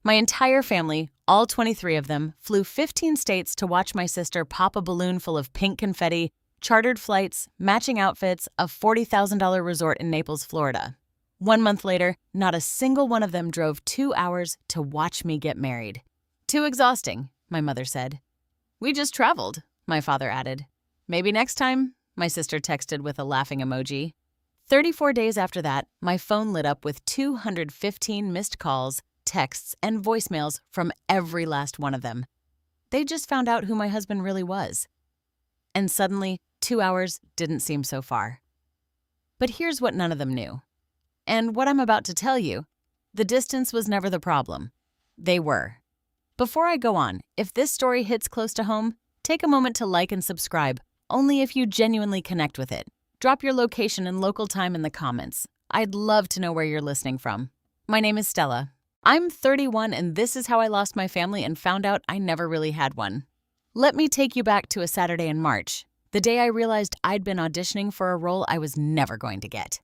My entire family, all 23 of them, flew 15 states to watch my sister pop a balloon full of pink confetti, chartered flights, matching outfits, a $40,000 resort in Naples, Florida. 1 month later, not a single one of them drove 2 hours to watch me get married. Too exhausting, my mother said. We just traveled, my father added. Maybe next time, my sister texted with a laughing emoji. 34 days after that, my phone lit up with 215 missed calls, texts, and voicemails from every last one of them. They just found out who my husband really was. And suddenly, 2 hours didn't seem so far. But here's what none of them knew. And what I'm about to tell you, the distance was never the problem. They were. Before I go on, if this story hits close to home, take a moment to like and subscribe, only if you genuinely connect with it. Drop your location and local time in the comments. I'd love to know where you're listening from. My name is Stella. I'm 31 and this is how I lost my family and found out I never really had one. Let me take you back to a Saturday in March, the day I realized I'd been auditioning for a role I was never going to get.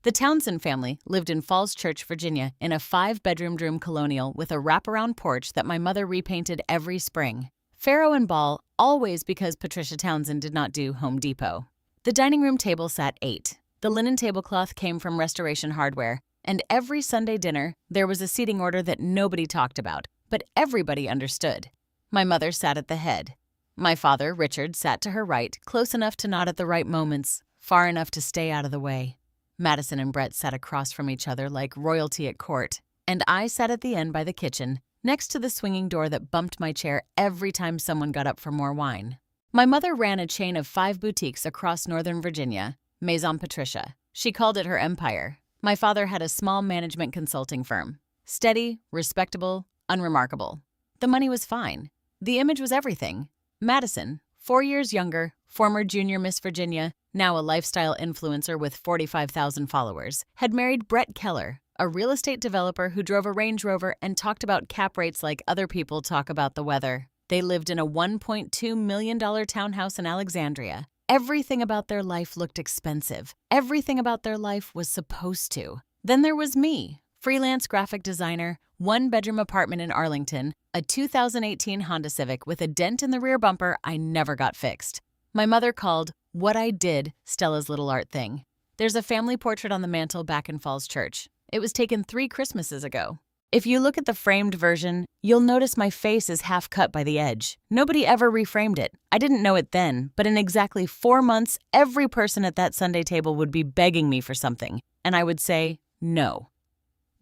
The Townsend family lived in Falls Church, Virginia, in a 5-bedroom colonial with a wraparound porch that my mother repainted every spring. Faro and Ball, always because Patricia Townsend did not do Home Depot. The dining room table sat 8. The linen tablecloth came from Restoration Hardware, and every Sunday dinner, there was a seating order that nobody talked about, but everybody understood. My mother sat at the head. My father, Richard, sat to her right, close enough to nod at the right moments, far enough to stay out of the way. Madison and Brett sat across from each other like royalty at court, and I sat at the end by the kitchen, next to the swinging door that bumped my chair every time someone got up for more wine. My mother ran a chain of 5 boutiques across Northern Virginia, Maison Patricia. She called it her empire. My father had a small management consulting firm. Steady, respectable, unremarkable. The money was fine. The image was everything. Madison, 4 years younger, former junior Miss Virginia, now a lifestyle influencer with 45,000 followers, had married Brett Keller, a real estate developer who drove a Range Rover and talked about cap rates like other people talk about the weather. They lived in a $1.2 million townhouse in Alexandria. Everything about their life looked expensive. Everything about their life was supposed to. Then there was me, freelance graphic designer, 1-bedroom apartment in Arlington, a 2018 Honda Civic with a dent in the rear bumper I never got fixed. My mother called what I did Stella's little art thing. There's a family portrait on the mantle back in Falls Church. It was taken 3 Christmases ago. If you look at the framed version, you'll notice my face is half cut by the edge. Nobody ever reframed it. I didn't know it then, but in exactly 4 months, every person at that Sunday table would be begging me for something, and I would say no.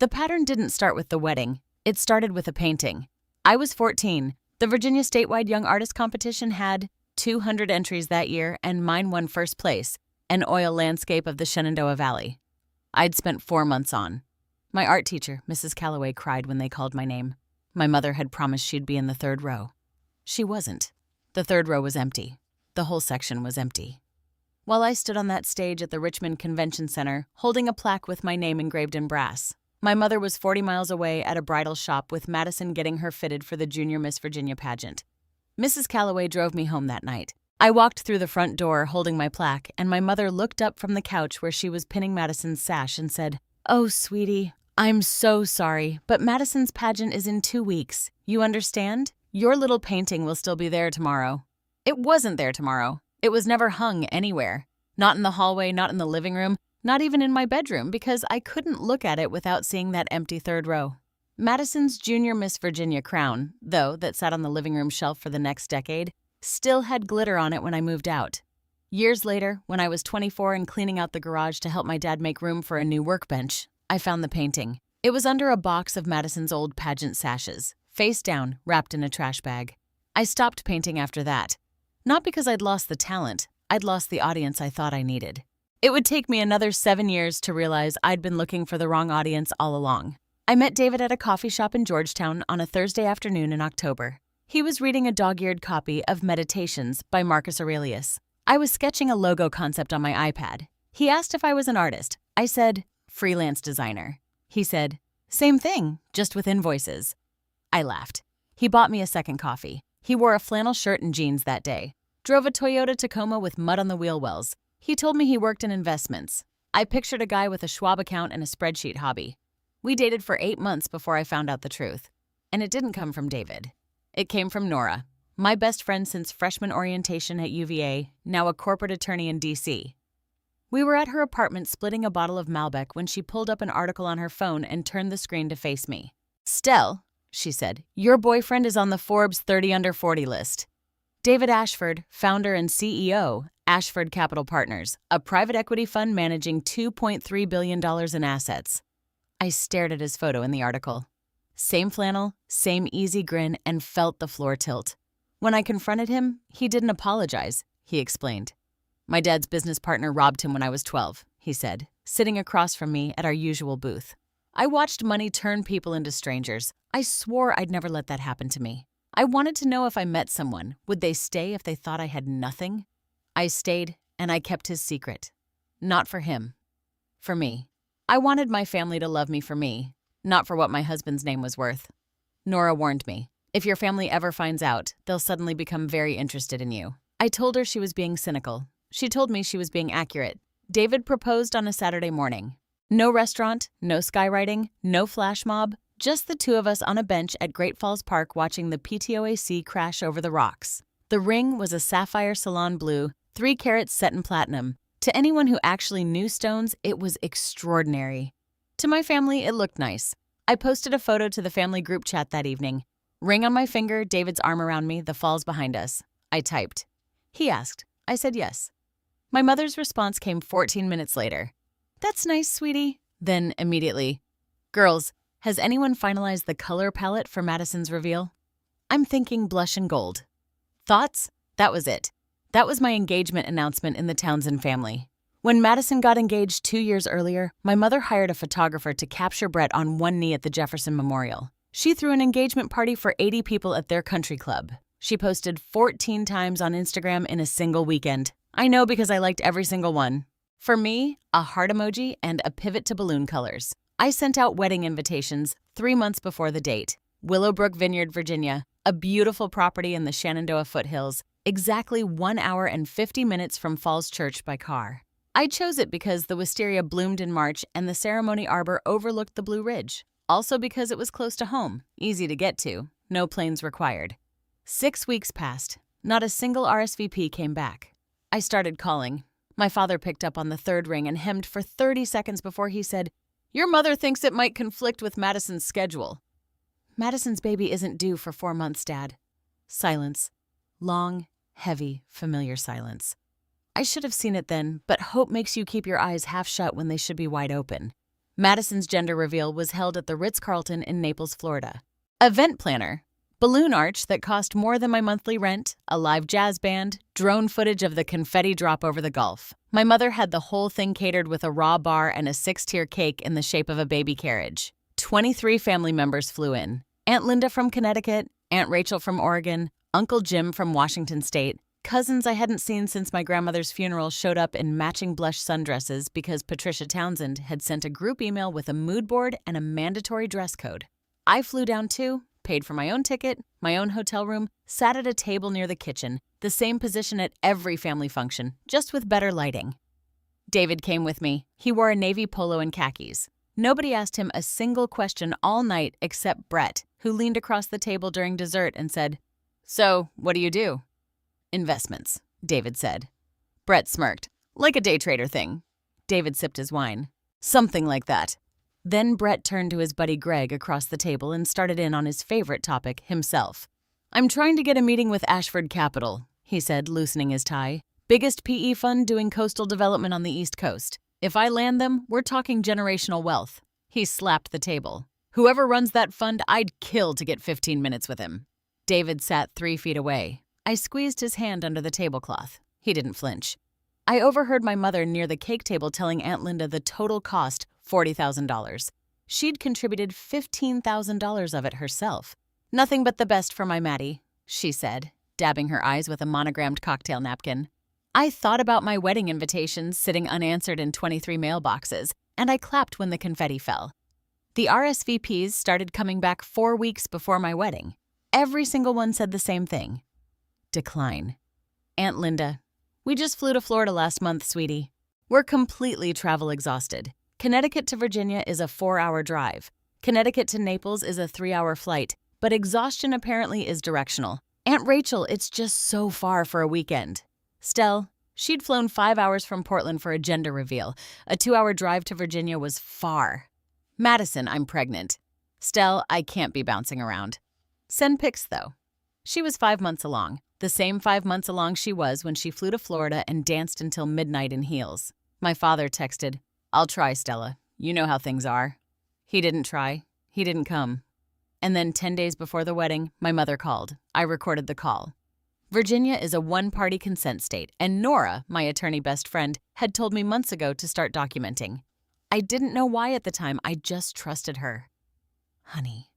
The pattern didn't start with the wedding. It started with a painting. I was 14. The Virginia Statewide Young Artist Competition had 200 entries that year, and mine won first place, an oil landscape of the Shenandoah Valley. I'd spent 4 months on. My art teacher, Mrs. Calloway, cried when they called my name. My mother had promised she'd be in the 3rd row. She wasn't. The 3rd row was empty. The whole section was empty. While I stood on that stage at the Richmond Convention Center, holding a plaque with my name engraved in brass, my mother was 40 miles away at a bridal shop with Madison getting her fitted for the Junior Miss Virginia pageant. Mrs. Calloway drove me home that night. I walked through the front door holding my plaque, and my mother looked up from the couch where she was pinning Madison's sash and said, "Oh, sweetie, I'm so sorry, but Madison's pageant is in 2 weeks. You understand? Your little painting will still be there tomorrow." It wasn't there tomorrow. It was never hung anywhere. Not in the hallway, not in the living room, not even in my bedroom, because I couldn't look at it without seeing that empty 3rd row. Madison's Junior Miss Virginia crown, though, that sat on the living room shelf for the next decade, still had glitter on it when I moved out. Years later, when I was 24 and cleaning out the garage to help my dad make room for a new workbench, I found the painting. It was under a box of Madison's old pageant sashes, face down, wrapped in a trash bag. I stopped painting after that. Not because I'd lost the talent, I'd lost the audience I thought I needed. It would take me another 7 years to realize I'd been looking for the wrong audience all along. I met David at a coffee shop in Georgetown on a Thursday afternoon in October. He was reading a dog-eared copy of Meditations by Marcus Aurelius. I was sketching a logo concept on my iPad. He asked if I was an artist. I said, freelance designer. He said, same thing, just with invoices. I laughed. He bought me a second coffee. He wore a flannel shirt and jeans that day. Drove a Toyota Tacoma with mud on the wheel wells. He told me he worked in investments. I pictured a guy with a Schwab account and a spreadsheet hobby. We dated for 8 months before I found out the truth. And it didn't come from David. It came from Nora, my best friend since freshman orientation at UVA, now a corporate attorney in DC. We were at her apartment splitting a bottle of Malbec when she pulled up an article on her phone and turned the screen to face me. "Stell," she said, "your boyfriend is on the Forbes 30 Under 40 list." David Ashford, founder and CEO, Ashford Capital Partners, a private equity fund managing $2.3 billion in assets. I stared at his photo in the article. Same flannel, same easy grin, and felt the floor tilt. When I confronted him, he didn't apologize, he explained. "My dad's business partner robbed him when I was 12, he said, sitting across from me at our usual booth. I watched money turn people into strangers. I swore I'd never let that happen to me. I wanted to know if I met someone, would they stay if they thought I had nothing? I stayed, and I kept his secret. Not for him. For me. I wanted my family to love me for me, not for what my husband's name was worth. Nora warned me, if your family ever finds out, they'll suddenly become very interested in you. I told her she was being cynical. She told me she was being accurate. David proposed on a Saturday morning. No restaurant, no skywriting, no flash mob, just the two of us on a bench at Great Falls Park watching the PTOAC crash over the rocks. The ring was a sapphire salon blue, 3 carats set in platinum. To anyone who actually knew stones, it was extraordinary. To my family, it looked nice. I posted a photo to the family group chat that evening. Ring on my finger, David's arm around me, the falls behind us. I typed. He asked. I said yes. My mother's response came 14 minutes later. "That's nice, sweetie." Then immediately, "Girls, has anyone finalized the color palette for Madison's reveal? I'm thinking blush and gold." Thoughts? That was it. That was my engagement announcement in the Townsend family. When Madison got engaged 2 years earlier, my mother hired a photographer to capture Brett on one knee at the Jefferson Memorial. She threw an engagement party for 80 people at their country club. She posted 14 times on Instagram in a single weekend. I know because I liked every single one. For me, a heart emoji and a pivot to balloon colors. I sent out wedding invitations 3 months before the date. Willowbrook Vineyard, Virginia, a beautiful property in the Shenandoah foothills, exactly 1 hour and 50 minutes from Falls Church by car. I chose it because the wisteria bloomed in March and the ceremony arbor overlooked the Blue Ridge. Also because it was close to home, easy to get to, no planes required. 6 weeks passed. Not a single RSVP came back. I started calling. My father picked up on the third ring and hemmed for 30 seconds before he said, "Your mother thinks it might conflict with Madison's schedule." "Madison's baby isn't due for 4 months, Dad." Silence. Long, heavy, familiar silence. I should have seen it then, but hope makes you keep your eyes half shut when they should be wide open. Madison's gender reveal was held at the Ritz-Carlton in Naples, Florida. Event planner. Balloon arch that cost more than my monthly rent, a live jazz band, drone footage of the confetti drop over the Gulf. My mother had the whole thing catered with a raw bar and a 6-tier cake in the shape of a baby carriage. 23 family members flew in. Aunt Linda from Connecticut, Aunt Rachel from Oregon, Uncle Jim from Washington State. Cousins I hadn't seen since my grandmother's funeral showed up in matching blush sundresses because Patricia Townsend had sent a group email with a mood board and a mandatory dress code. I flew down too. Paid for my own ticket, my own hotel room, sat at a table near the kitchen, the same position at every family function, just with better lighting. David came with me. He wore a navy polo and khakis. Nobody asked him a single question all night except Brett, who leaned across the table during dessert and said, "So, what do you do?" "Investments," David said. Brett smirked. "Like a day trader thing." David sipped his wine. "Something like that." Then Brett turned to his buddy Greg across the table and started in on his favorite topic, himself. "I'm trying to get a meeting with Ashford Capital," he said, loosening his tie. "Biggest PE fund doing coastal development on the East Coast. If I land them, we're talking generational wealth." He slapped the table. "Whoever runs that fund, I'd kill to get 15 minutes with him." David sat 3 feet away. I squeezed his hand under the tablecloth. He didn't flinch. I overheard my mother near the cake table telling Aunt Linda the total cost, $40,000. She'd contributed $15,000 of it herself. "Nothing but the best for my Maddie," she said, dabbing her eyes with a monogrammed cocktail napkin. I thought about my wedding invitations sitting unanswered in 23 mailboxes, and I clapped when the confetti fell. The RSVPs started coming back 4 weeks before my wedding. Every single one said the same thing. Decline. "Aunt Linda, we just flew to Florida last month, sweetie. We're completely travel exhausted. Connecticut to Virginia is a 4-hour drive. Connecticut to Naples is a 3-hour flight. But exhaustion apparently is directional. Aunt Rachel, it's just so far for a weekend. Stell, she'd flown 5 hours from Portland for a gender reveal. A 2-hour drive to Virginia was far. Madison, I'm pregnant. Stell, I can't be bouncing around. Send pics, though. She was 5 months along, the same 5 months along she was when she flew to Florida and danced until midnight in heels. My father texted, I'll try, Stella. You know how things are. He didn't try. He didn't come. And then 10 days before the wedding, my mother called. I recorded the call. Virginia is a one-party consent state, and Nora, my attorney best friend, had told me months ago to start documenting. I didn't know why at the time, I just trusted her. Honey,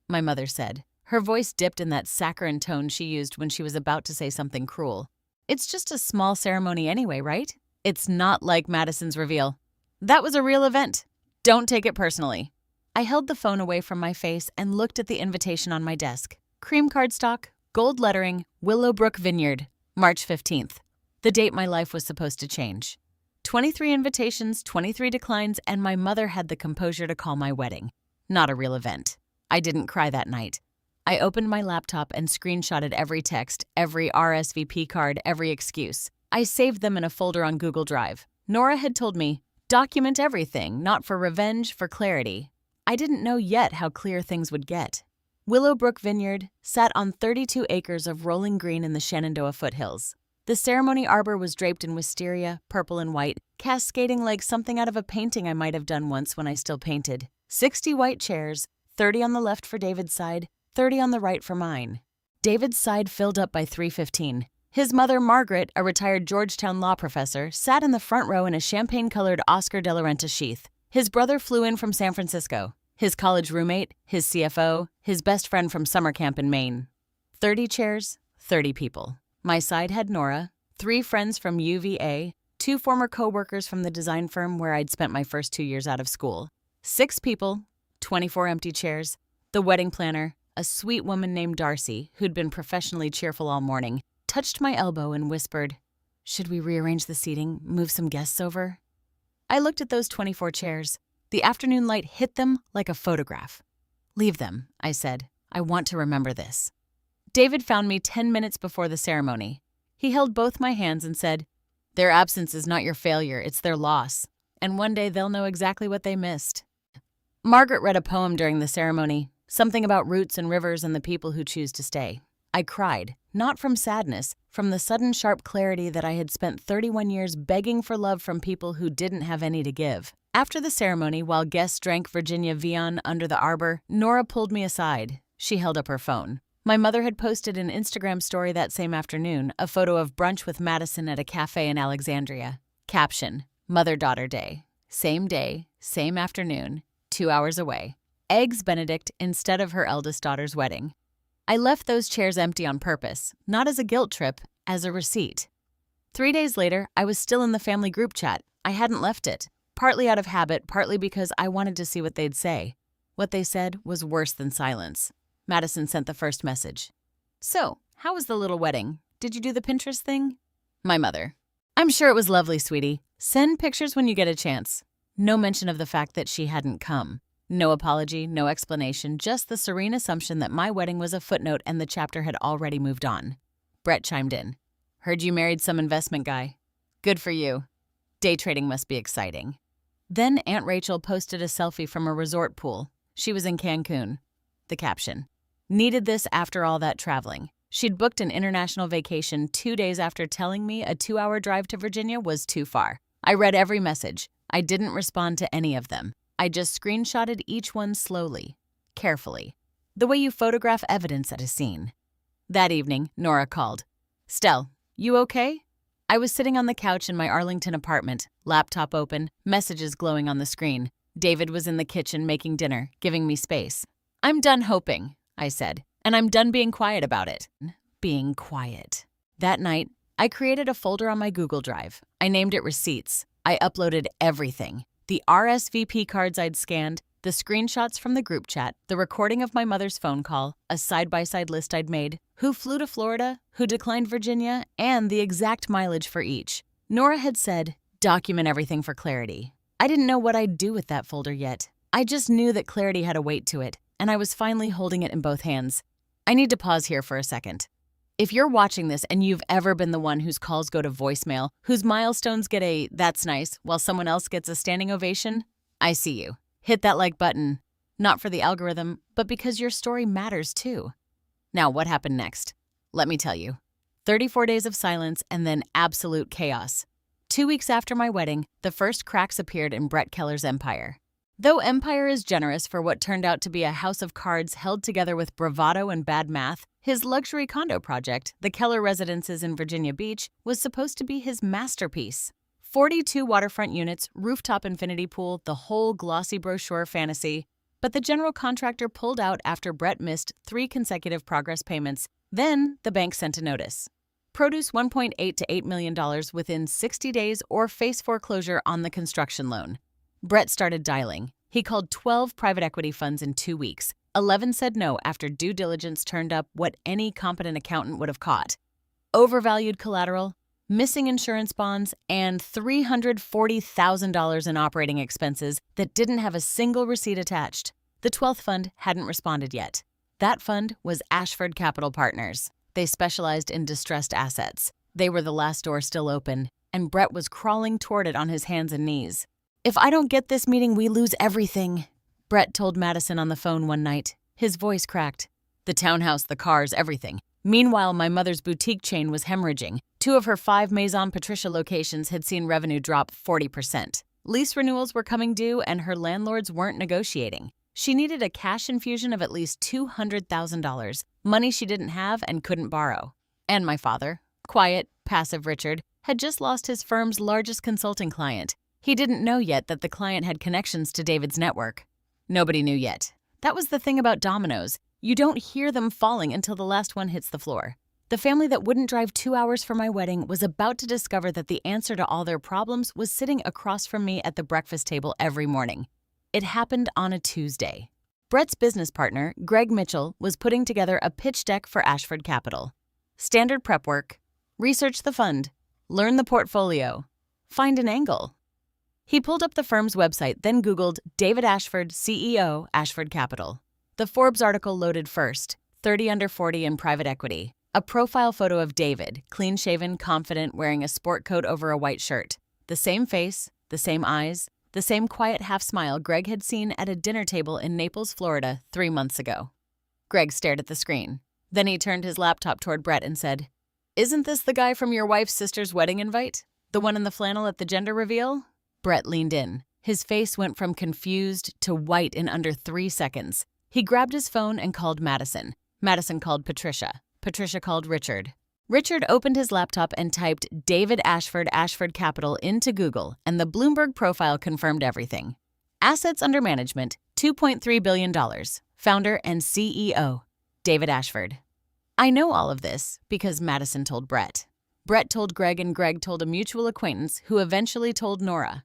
my mother said. Her voice dipped in that saccharine tone she used when she was about to say something cruel. It's just a small ceremony anyway, right? It's not like Madison's reveal. That was a real event. Don't take it personally. I held the phone away from my face and looked at the invitation on my desk. Cream cardstock, gold lettering, Willowbrook Vineyard, March 15th. The date my life was supposed to change. 23 invitations, 23 declines, and my mother had the composure to call my wedding. Not a real event. I didn't cry that night. I opened my laptop and screenshotted every text, every RSVP card, every excuse. I saved them in a folder on Google Drive. Nora had told me, document everything, not for revenge, for clarity. I didn't know yet how clear things would get. Willowbrook Vineyard sat on 32 acres of rolling green in the Shenandoah foothills. The ceremony arbor was draped in wisteria, purple and white, cascading like something out of a painting I might have done once when I still painted. 60 white chairs, 30 on the left for David's side, 30 on the right for mine. David's side filled up by 3:15. His mother, Margaret, a retired Georgetown law professor, sat in the front row in a champagne-colored Oscar de la Renta sheath. His brother flew in from San Francisco. His college roommate, his CFO, his best friend from summer camp in Maine. 30 chairs, 30 people. My side had Nora, 3 friends from UVA, 2 former co-workers from the design firm where I'd spent my first 2 years out of school. 6 people, 24 empty chairs, the wedding planner, a sweet woman named Darcy, who'd been professionally cheerful all morning, touched my elbow and whispered, "Should we rearrange the seating, move some guests over?" I looked at those 24 chairs. The afternoon light hit them like a photograph. "Leave them," I said. "I want to remember this." David found me 10 minutes before the ceremony. He held both my hands and said, "Their absence is not your failure, it's their loss. And one day they'll know exactly what they missed." Margaret read a poem during the ceremony, something about roots and rivers and the people who choose to stay. I cried, not from sadness, from the sudden sharp clarity that I had spent 31 years begging for love from people who didn't have any to give. After the ceremony, while guests drank Virginia Vion under the arbor, Nora pulled me aside. She held up her phone. My mother had posted an Instagram story that same afternoon, a photo of brunch with Madison at a cafe in Alexandria. Caption, Mother-Daughter Day. Same day, same afternoon, 2 hours away. Eggs Benedict instead of her eldest daughter's wedding. I left those chairs empty on purpose, not as a guilt trip, as a receipt. 3 days later, I was still in the family group chat. I hadn't left it, partly out of habit, partly because I wanted to see what they'd say. What they said was worse than silence. Madison sent the first message. "So, how was the little wedding? Did you do the Pinterest thing?" My mother. "I'm sure it was lovely, sweetie. Send pictures when you get a chance." No mention of the fact that she hadn't come. No apology, no explanation, just the serene assumption that my wedding was a footnote and the chapter had already moved on. Brett chimed in. "Heard you married some investment guy. Good for you. Day trading must be exciting." Then Aunt Rachel posted a selfie from a resort pool. She was in Cancun. The caption, "Needed this after all that traveling." She'd booked an international vacation 2 days after telling me a 2-hour drive to Virginia was too far. I read every message. I didn't respond to any of them. I just screenshotted each one slowly, carefully, the way you photograph evidence at a scene. That evening, Nora called. "Stell, you okay?" I was sitting on the couch in my Arlington apartment, laptop open, messages glowing on the screen. David was in the kitchen making dinner, giving me space. "I'm done hoping," I said, "and I'm done being quiet about it." Being quiet. That night, I created a folder on my Google Drive. I named it Receipts. I uploaded everything. The RSVP cards I'd scanned, the screenshots from the group chat, the recording of my mother's phone call, a side-by-side list I'd made, who flew to Florida, who declined Virginia, and the exact mileage for each. Nora had said, "Document everything for clarity." I didn't know what I'd do with that folder yet. I just knew that clarity had a weight to it. and I was finally holding it in both hands. I need to pause here for a second. If you're watching this and you've ever been the one whose calls go to voicemail, whose milestones get a "that's nice" while someone else gets a standing ovation, I see you. Hit that like button, not for the algorithm, but because your story matters too. Now, what happened next? Let me tell you. 34 days of silence and then absolute chaos. 2 weeks after my wedding, the first cracks appeared in Brett Keller's empire. Though empire is generous for what turned out to be a house of cards held together with bravado and bad math, his luxury condo project, the Keller Residences in Virginia Beach, was supposed to be his masterpiece. 42 waterfront units, rooftop infinity pool, the whole glossy brochure fantasy. But the general contractor pulled out after Brett missed 3 consecutive progress payments. Then the bank sent a notice. Produce $1.8 to $8 million within 60 days or face foreclosure on the construction loan. Brett started dialing. He called 12 private equity funds in 2 weeks. 11 said no after due diligence turned up what any competent accountant would have caught: overvalued collateral, missing insurance bonds, and $340,000 in operating expenses that didn't have a single receipt attached. The 12th fund hadn't responded yet. That fund was Ashford Capital Partners. They specialized in distressed assets. They were the last door still open, and Brett was crawling toward it on his hands and knees. "If I don't get this meeting, we lose everything," Brett told Madison on the phone one night. His voice cracked. The townhouse, the cars, everything. Meanwhile, my mother's boutique chain was hemorrhaging. 2 of her 5 Maison Patricia locations had seen revenue drop 40%. Lease renewals were coming due, and her landlords weren't negotiating. She needed a cash infusion of at least $200,000, money she didn't have and couldn't borrow. And my father, quiet, passive Richard, had just lost his firm's largest consulting client. He didn't know yet that the client had connections to David's network. Nobody knew yet. That was the thing about dominoes. You don't hear them falling until the last one hits the floor. The family that wouldn't drive 2 hours for my wedding was about to discover that the answer to all their problems was sitting across from me at the breakfast table every morning. It happened on a Tuesday. Brett's business partner, Greg Mitchell, was putting together a pitch deck for Ashford Capital. Standard prep work: research the fund, learn the portfolio, find an angle. He pulled up the firm's website, then Googled David Ashford, CEO, Ashford Capital. The Forbes article loaded first, 30 under 40 in private equity. A profile photo of David, clean-shaven, confident, wearing a sport coat over a white shirt. The same face, the same eyes, the same quiet half-smile Greg had seen at a dinner table in Naples, Florida, 3 months ago. Greg stared at the screen. Then he turned his laptop toward Brett and said, "Isn't this the guy from your wife's sister's wedding invite? The one in the flannel at the gender reveal?" Brett leaned in. His face went from confused to white in under 3 seconds. He grabbed his phone and called Madison. Madison called Patricia. Patricia called Richard. Richard opened his laptop and typed David Ashford, Ashford Capital into Google, and the Bloomberg profile confirmed everything. Assets under management, $2.3 billion. Founder and CEO, David Ashford. I know all of this because Madison told Brett. Brett told Greg, and Greg told a mutual acquaintance who eventually told Nora.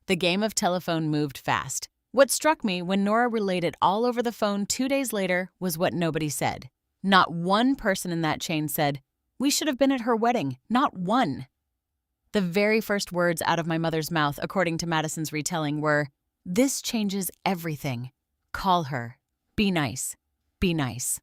The game of telephone moved fast. What struck me when Nora relayed it all over the phone 2 days later was what nobody said. Not one person in that chain said, "We should have been at her wedding." Not one. The very first words out of my mother's mouth, according to Madison's retelling, were, "This changes everything. Call her. Be nice. Be nice."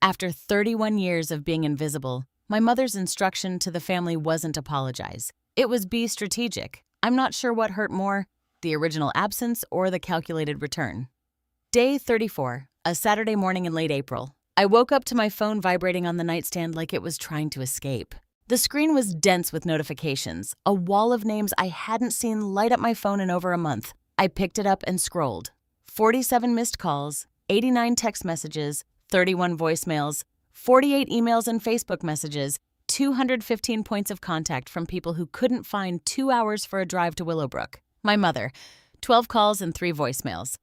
After 31 years of being invisible, my mother's instruction to the family wasn't apologize. It was be strategic. I'm not sure what hurt more, the original absence or the calculated return. Day 34, a Saturday morning in late April. I woke up to my phone vibrating on the nightstand like it was trying to escape. The screen was dense with notifications, a wall of names I hadn't seen light up my phone in over a month. I picked it up and scrolled. 47 missed calls, 89 text messages, 31 voicemails, 48 emails and Facebook messages, 215 points of contact from people who couldn't find 2 hours for a drive to Willowbrook. My mother, 12 calls and 3 voicemails.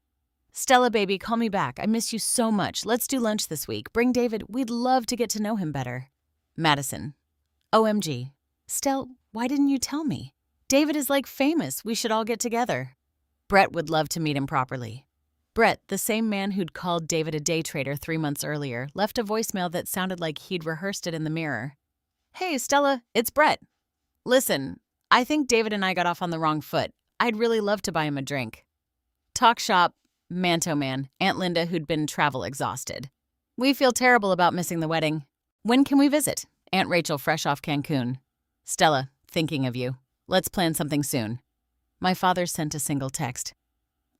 "Stella, baby, call me back. I miss you so much. Let's do lunch this week. Bring David. We'd love to get to know him better." Madison, "OMG. Stell, why didn't you tell me? David is like famous. We should all get together." Brett would love to meet him properly. Brett, the same man who'd called David a day trader 3 months earlier, left a voicemail that sounded like he'd rehearsed it in the mirror. "Hey, Stella, it's Brett. Listen, I think David and I got off on the wrong foot. I'd really love to buy him a drink." "Talk shop. Manto Man, Aunt Linda, who'd been travel exhausted. We feel terrible about missing the wedding. When can we visit? Aunt Rachel, fresh off Cancun. Stella, thinking of you. Let's plan something soon. My father sent a single text.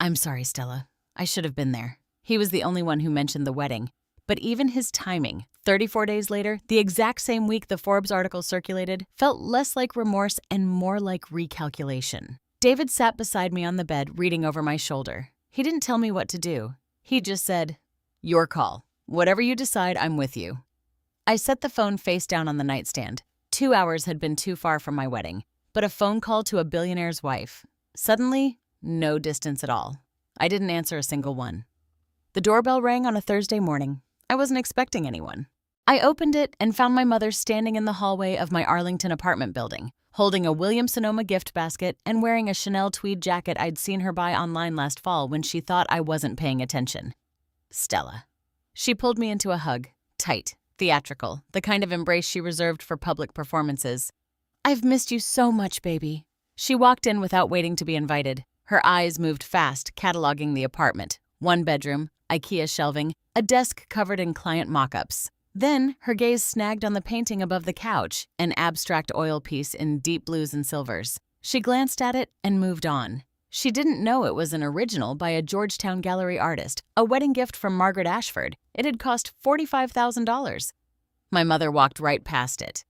I'm sorry, Stella. I should have been there. He was the only one who mentioned the wedding. But even his timing, 34 days later, the exact same week the Forbes article circulated, felt less like remorse and more like recalculation. David sat beside me on the bed, reading over my shoulder. He didn't tell me what to do. He just said, "Your call. Whatever you decide, I'm with you." I set the phone face down on the nightstand. 2 hours had been too far from my wedding, but a phone call to a billionaire's wife. Suddenly, no distance at all. I didn't answer a single one. The doorbell rang on a Thursday morning. I wasn't expecting anyone. I opened it and found my mother standing in the hallway of my Arlington apartment building, holding a Williams-Sonoma gift basket and wearing a Chanel tweed jacket I'd seen her buy online last fall when she thought I wasn't paying attention. Stella. She pulled me into a hug, tight, theatrical, the kind of embrace she reserved for public performances. I've missed you so much, baby. She walked in without waiting to be invited. Her eyes moved fast, cataloging the apartment. 1 bedroom, IKEA shelving, a desk covered in client mock-ups. Then, her gaze snagged on the painting above the couch, an abstract oil piece in deep blues and silvers. She glanced at it and moved on. She didn't know it was an original by a Georgetown gallery artist, a wedding gift from Margaret Ashford. It had cost $45,000. My mother walked right past it.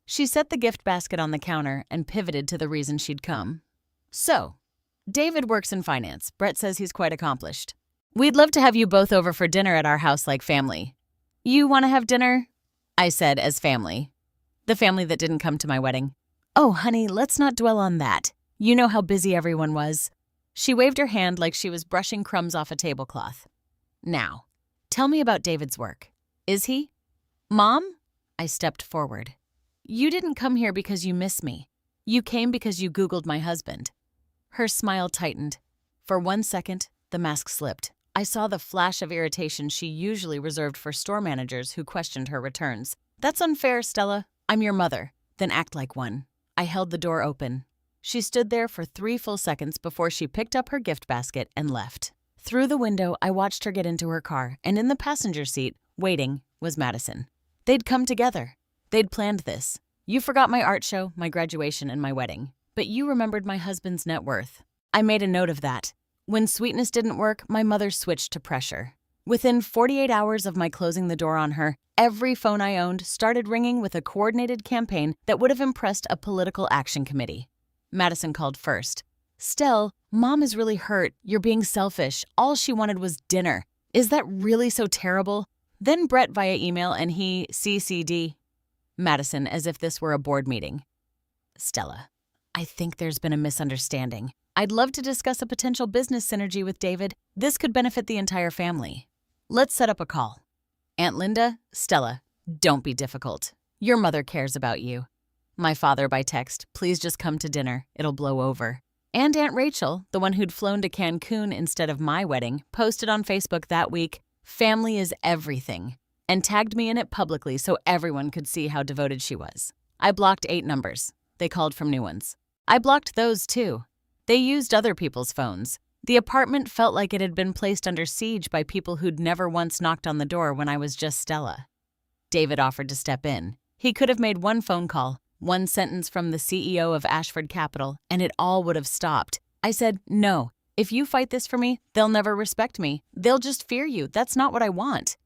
She set the gift basket on the counter and pivoted to the reason she'd come. So, David works in finance. Brett says he's quite accomplished. We'd love to have you both over for dinner at our house like family. You want to have dinner? I said as family. The family that didn't come to my wedding. Oh, honey, let's not dwell on that. You know how busy everyone was. She waved her hand like she was brushing crumbs off a tablecloth. Now, tell me about David's work. Is he? Mom? I stepped forward. You didn't come here because you miss me. You came because you Googled my husband. Her smile tightened. For 1 second, the mask slipped. I saw the flash of irritation she usually reserved for store managers who questioned her returns. That's unfair, Stella. I'm your mother. Then act like one. I held the door open. She stood there for 3 full seconds before she picked up her gift basket and left. Through the window, I watched her get into her car, and in the passenger seat, waiting, was Madison. They'd come together. They'd planned this. You forgot my art show, my graduation, and my wedding. But you remembered my husband's net worth. I made a note of that. When sweetness didn't work, my mother switched to pressure. Within 48 hours of my closing the door on her, every phone I owned started ringing with a coordinated campaign that would have impressed a political action committee. Madison called first. Stell, Mom is really hurt. You're being selfish. All she wanted was dinner. Is that really so terrible? Then Brett via email and he CC'd. Madison, as if this were a board meeting. Stella, I think there's been a misunderstanding. I'd love to discuss a potential business synergy with David. This could benefit the entire family. Let's set up a call. Aunt Linda, Stella, don't be difficult. Your mother cares about you. My father by text, please just come to dinner. It'll blow over. And Aunt Rachel, the one who'd flown to Cancun instead of my wedding, posted on Facebook that week, "Family is everything," and tagged me in it publicly so everyone could see how devoted she was. I blocked 8 numbers. They called from new ones. I blocked those too. They used other people's phones. The apartment felt like it had been placed under siege by people who'd never once knocked on the door when I was just Stella. David offered to step in. He could have made 1 phone call, 1 sentence from the CEO of Ashford Capital, and it all would have stopped. I said, no, if you fight this for me, they'll never respect me. They'll just fear you. That's not what I want.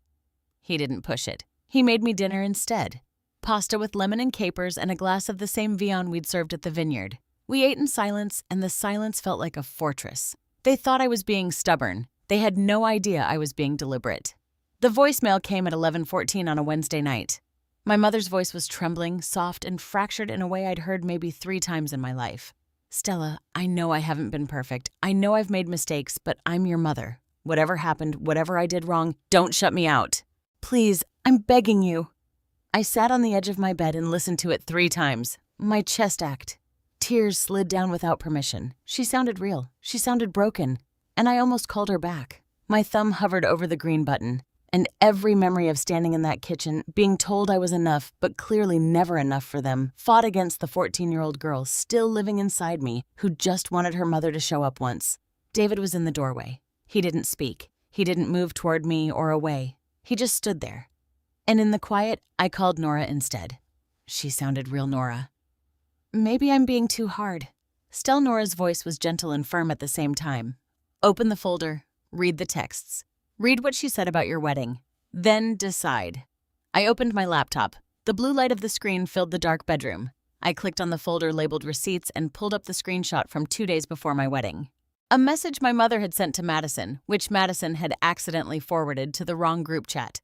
He didn't push it. He made me dinner instead. Pasta with lemon and capers and a glass of the same viand we'd served at the Vineyard. We ate in silence, and the silence felt like a fortress. They thought I was being stubborn. They had no idea I was being deliberate. The voicemail came at 11:14 on a Wednesday night. My mother's voice was trembling, soft, and fractured in a way I'd heard maybe 3 times in my life. Stella, I know I haven't been perfect. I know I've made mistakes, but I'm your mother. Whatever happened, whatever I did wrong, don't shut me out. Please, I'm begging you. I sat on the edge of my bed and listened to it 3 times. My chest ached. Tears slid down without permission. She sounded real. She sounded broken. And I almost called her back. My thumb hovered over the green button. And every memory of standing in that kitchen, being told I was enough, but clearly never enough for them, fought against the 14-year-old girl still living inside me who just wanted her mother to show up once. David was in the doorway. He didn't speak. He didn't move toward me or away. He just stood there. And in the quiet, I called Nora instead. She sounded real Nora. Maybe I'm being too hard. Still, Nora's voice was gentle and firm at the same time. Open the folder. Read the texts. Read what she said about your wedding. Then decide. I opened my laptop. The blue light of the screen filled the dark bedroom. I clicked on the folder labeled receipts and pulled up the screenshot from 2 days before my wedding. A message my mother had sent to Madison, which Madison had accidentally forwarded to the wrong group chat.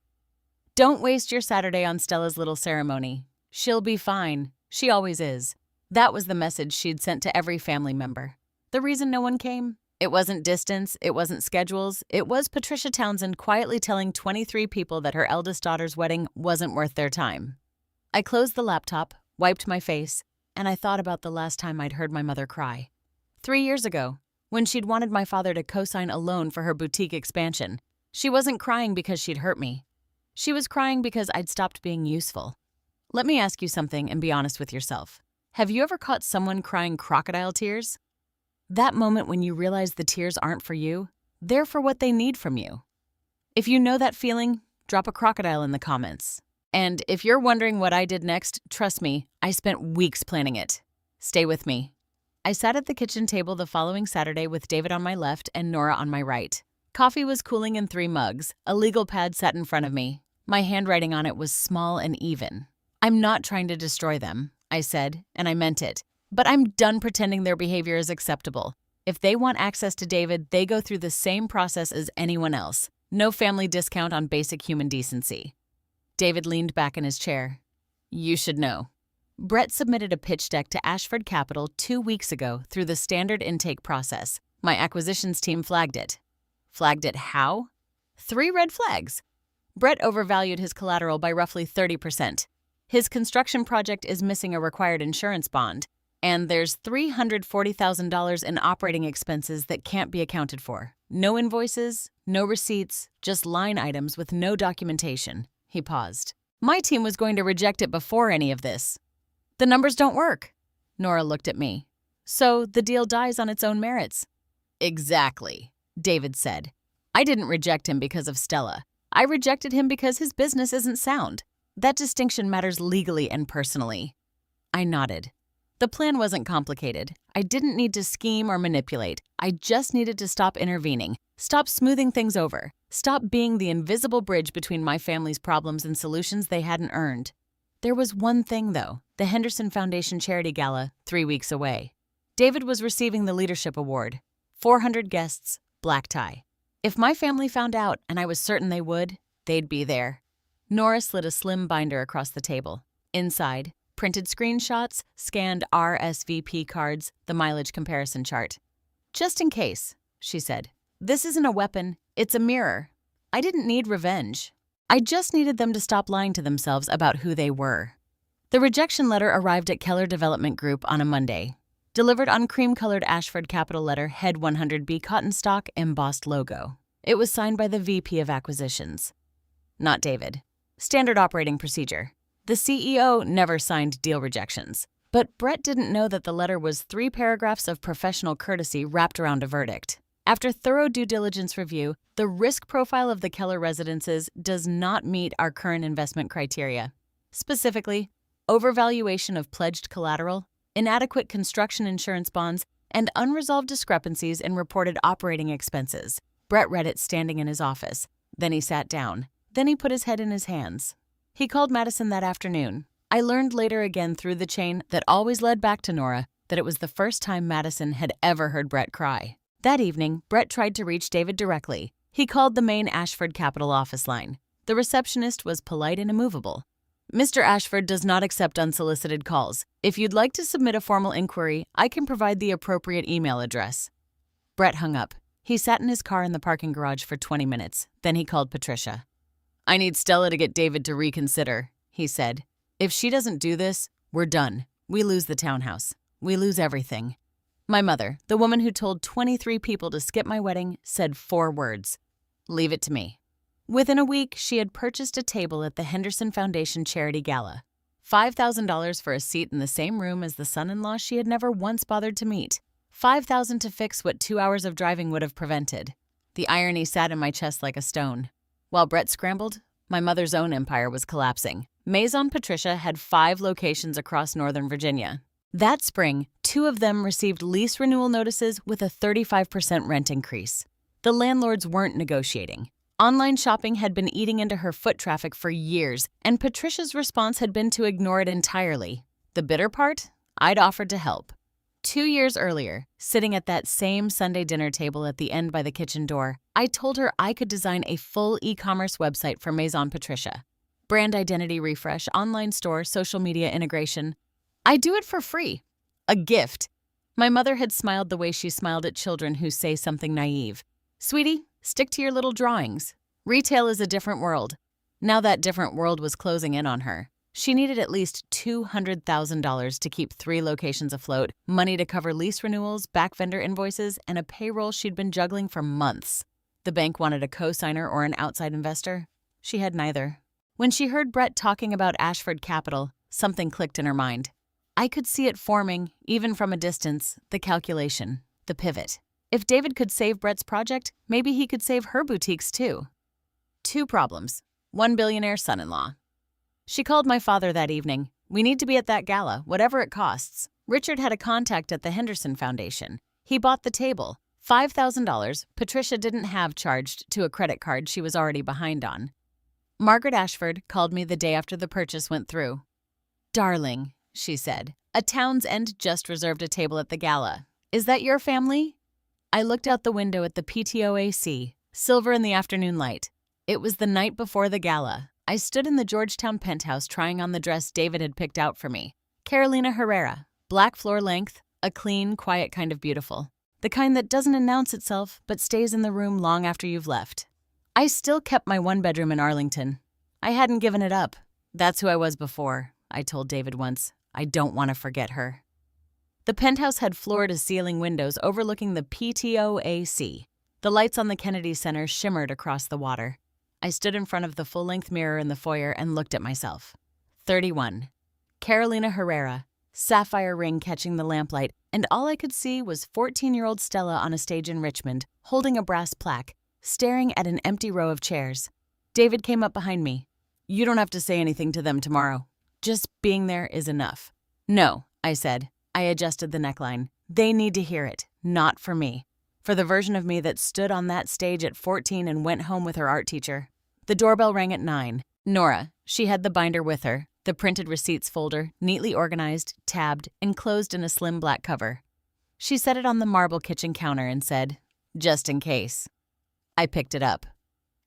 Don't waste your Saturday on Stella's little ceremony. She'll be fine. She always is. That was the message she'd sent to every family member. The reason no one came? It wasn't distance, it wasn't schedules, it was Patricia Townsend quietly telling 23 people that her eldest daughter's wedding wasn't worth their time. I closed the laptop, wiped my face, and I thought about the last time I'd heard my mother cry. 3 years ago, when she'd wanted my father to co-sign a loan for her boutique expansion. She wasn't crying because she'd hurt me. She was crying because I'd stopped being useful. Let me ask you something and be honest with yourself. Have you ever caught someone crying crocodile tears? That moment when you realize the tears aren't for you, they're for what they need from you. If you know that feeling, drop a crocodile in the comments. And if you're wondering what I did next, trust me, I spent weeks planning it. Stay with me. I sat at the kitchen table the following Saturday with David on my left and Nora on my right. Coffee was cooling in 3 mugs. A legal pad sat in front of me. My handwriting on it was small and even. I'm not trying to destroy them, I said, and I meant it. But I'm done pretending their behavior is acceptable. If they want access to David, they go through the same process as anyone else. No family discount on basic human decency. David leaned back in his chair. You should know. Brett submitted a pitch deck to Ashford Capital 2 weeks ago through the standard intake process. My acquisitions team flagged it. Flagged it how? 3 red flags. Brett overvalued his collateral by roughly 30%. His construction project is missing a required insurance bond. And there's $340,000 in operating expenses that can't be accounted for. No invoices, no receipts, just line items with no documentation. He paused. My team was going to reject it before any of this. The numbers don't work. Nora looked at me. So the deal dies on its own merits. Exactly, David said. I didn't reject him because of Stella. I rejected him because his business isn't sound. That distinction matters legally and personally. I nodded. The plan wasn't complicated. I didn't need to scheme or manipulate. I just needed to stop intervening, stop smoothing things over, stop being the invisible bridge between my family's problems and solutions they hadn't earned. There was one thing, though, the Henderson Foundation Charity Gala, 3 weeks away. David was receiving the Leadership Award. 400 guests, black tie. If my family found out, and I was certain they would, they'd be there. Nora slid a slim binder across the table. Inside, printed screenshots, scanned RSVP cards, the mileage comparison chart. Just in case, she said. This isn't a weapon, it's a mirror. I didn't need revenge. I just needed them to stop lying to themselves about who they were. The rejection letter arrived at Keller Development Group on a Monday. Delivered on cream-colored Ashford Capital letter Head 100B cotton stock embossed logo. It was signed by the VP of Acquisitions. Not David. Standard operating procedure. The CEO never signed deal rejections. But Brett didn't know that the letter was 3 paragraphs of professional courtesy wrapped around a verdict. After thorough due diligence review, the risk profile of the Keller residences does not meet our current investment criteria. Specifically, overvaluation of pledged collateral, inadequate construction insurance bonds, and unresolved discrepancies in reported operating expenses. Brett read it standing in his office. Then he sat down. Then he put his head in his hands. He called Madison that afternoon. I learned later again through the chain that always led back to Nora that it was the first time Madison had ever heard Brett cry. That evening, Brett tried to reach David directly. He called the main Ashford Capital office line. The receptionist was polite and immovable. Mr. Ashford does not accept unsolicited calls. If you'd like to submit a formal inquiry, I can provide the appropriate email address. Brett hung up. He sat in his car in the parking garage for 20 minutes. Then he called Patricia. I need Stella to get David to reconsider, he said. If she doesn't do this, we're done. We lose the townhouse. We lose everything. My mother, the woman who told 23 people to skip my wedding, said 4 words. Leave it to me. Within a week, she had purchased a table at the Henderson Foundation Charity Gala. $5,000 for a seat in the same room as the son-in-law she had never once bothered to meet. $5,000 to fix what 2 hours of driving would have prevented. The irony sat in my chest like a stone. While Brett scrambled, my mother's own empire was collapsing. Maison Patricia had 5 locations across Northern Virginia. That spring, 2 of them received lease renewal notices with a 35% rent increase. The landlords weren't negotiating. Online shopping had been eating into her foot traffic for years, and Patricia's response had been to ignore it entirely. The bitter part? I'd offered to help. 2 years earlier, sitting at that same Sunday dinner table at the end by the kitchen door, I told her I could design a full e-commerce website for Maison Patricia. Brand identity refresh, online store, social media integration. I do it for free. A gift. My mother had smiled the way she smiled at children who say something naive. Sweetie, stick to your little drawings. Retail is a different world. Now that different world was closing in on her. She needed at least $200,000 to keep 3 locations afloat, money to cover lease renewals, back vendor invoices, and a payroll she'd been juggling for months. The bank wanted a co-signer or an outside investor. She had neither. When she heard Brett talking about Ashford Capital, something clicked in her mind. I could see it forming, even from a distance, the calculation, the pivot. If David could save Brett's project, maybe he could save her boutiques too. 2 problems. 1 billionaire son-in-law. She called my father that evening. We need to be at that gala, whatever it costs. Richard had a contact at the Henderson Foundation. He bought the table. $5,000 Patricia didn't have charged to a credit card she was already behind on. Margaret Ashford called me the day after the purchase went through. Darling, she said, a Town's End just reserved a table at the gala. Is that your family? I looked out the window at the PTOAC, silver in the afternoon light. It was the night before the gala. I stood in the Georgetown penthouse trying on the dress David had picked out for me. Carolina Herrera, black floor length, a clean, quiet kind of beautiful. The kind that doesn't announce itself but stays in the room long after you've left. I still kept my 1-bedroom in Arlington. I hadn't given it up. That's who I was before, I told David once. I don't want to forget her. The penthouse had floor-to-ceiling windows overlooking the PTOAC. The lights on the Kennedy Center shimmered across the water. I stood in front of the full-length mirror in the foyer and looked at myself. 31. Carolina Herrera, sapphire ring catching the lamplight, and all I could see was 14-year-old Stella on a stage in Richmond, holding a brass plaque, staring at an empty row of chairs. David came up behind me. You don't have to say anything to them tomorrow. Just being there is enough. No, I said. I adjusted the neckline. They need to hear it, not for me. For the version of me that stood on that stage at 14 and went home with her art teacher. The doorbell rang at 9. Nora, she had the binder with her, the printed receipts folder, neatly organized, tabbed, enclosed in a slim black cover. She set it on the marble kitchen counter and said, just in case. I picked it up.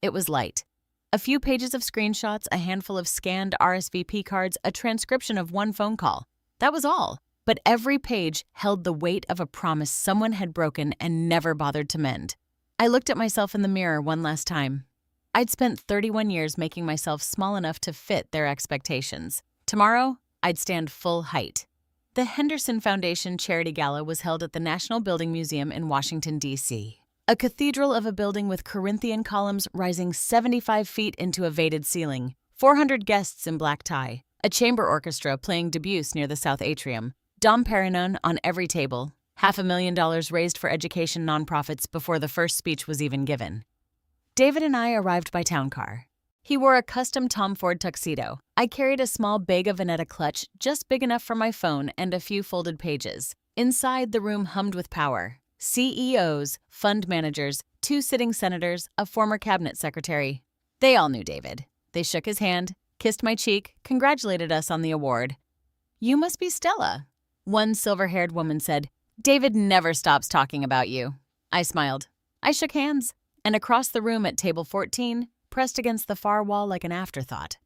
It was light. A few pages of screenshots, a handful of scanned RSVP cards, a transcription of 1 phone call. That was all. But every page held the weight of a promise someone had broken and never bothered to mend. I looked at myself in the mirror one last time. I'd spent 31 years making myself small enough to fit their expectations. Tomorrow, I'd stand full height. The Henderson Foundation Charity Gala was held at the National Building Museum in Washington, D.C. A cathedral of a building with Corinthian columns rising 75 feet into a vated ceiling, 400 guests in black tie, a chamber orchestra playing Debussy near the South Atrium, Dom Perignon on every table, $500,000 raised for education nonprofits before the first speech was even given. David and I arrived by town car. He wore a custom Tom Ford tuxedo. I carried a small Bega Veneta clutch just big enough for my phone and a few folded pages. Inside, the room hummed with power. CEOs, fund managers, 2 sitting senators, a former cabinet secretary. They all knew David. They shook his hand, kissed my cheek, congratulated us on the award. You must be Stella. One silver-haired woman said, David never stops talking about you. I smiled. I shook hands, and across the room at table 14, pressed against the far wall like an afterthought,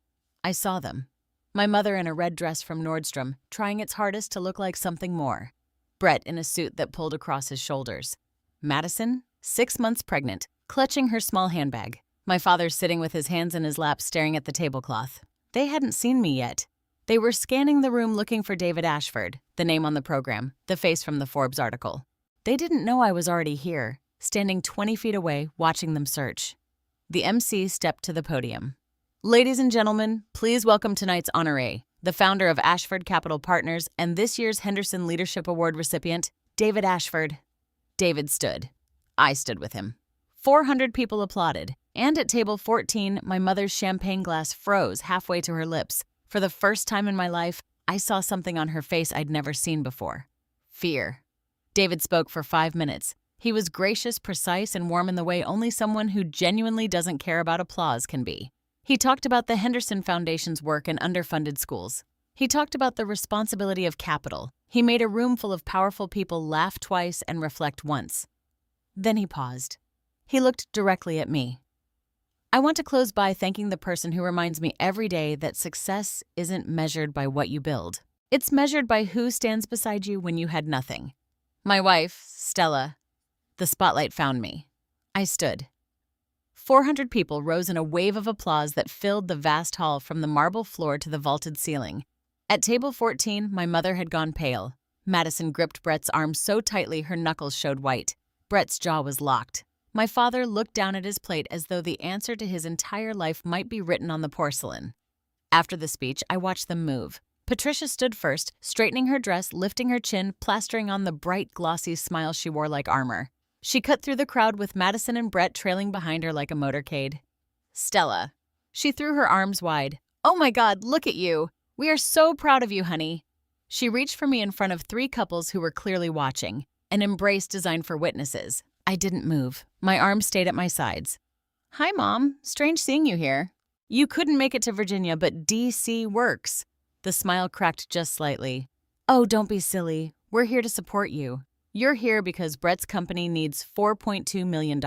I saw them. My mother in a red dress from Nordstrom, trying its hardest to look like something more. Brett in a suit that pulled across his shoulders. Madison, 6 months pregnant, clutching her small handbag. My father sitting with his hands in his lap staring at the tablecloth. They hadn't seen me yet. They were scanning the room looking for David Ashford, the name on the program, the face from the Forbes article. They didn't know I was already here, standing 20 feet away, watching them search. The MC stepped to the podium. Ladies and gentlemen, please welcome tonight's honoree, the founder of Ashford Capital Partners and this year's Henderson Leadership Award recipient, David Ashford. David stood. I stood with him. 400 people applauded, and at table 14, my mother's champagne glass froze halfway to her lips. For the first time in my life, I saw something on her face I'd never seen before. Fear. David spoke for 5 minutes. He was gracious, precise, and warm in the way only someone who genuinely doesn't care about applause can be. He talked about the Henderson Foundation's work in underfunded schools. He talked about the responsibility of capital. He made a room full of powerful people laugh twice and reflect once. Then he paused. He looked directly at me. I want to close by thanking the person who reminds me every day that success isn't measured by what you build. It's measured by who stands beside you when you had nothing. My wife, Stella. The spotlight found me. I stood. 400 people rose in a wave of applause that filled the vast hall from the marble floor to the vaulted ceiling. At table 14, my mother had gone pale. Madison gripped Brett's arm so tightly her knuckles showed white. Brett's jaw was locked. My father looked down at his plate as though the answer to his entire life might be written on the porcelain. After the speech, I watched them move. Patricia stood first, straightening her dress, lifting her chin, plastering on the bright, glossy smile she wore like armor. She cut through the crowd with Madison and Brett trailing behind her like a motorcade. Stella. She threw her arms wide. Oh my God, look at you. We are so proud of you, honey. She reached for me in front of 3 couples who were clearly watching, an embrace designed for witnesses. I didn't move. My arms stayed at my sides. Hi, Mom. Strange seeing you here. You couldn't make it to Virginia, but DC works. The smile cracked just slightly. Oh, don't be silly. We're here to support you. You're here because Brett's company needs $4.2 million.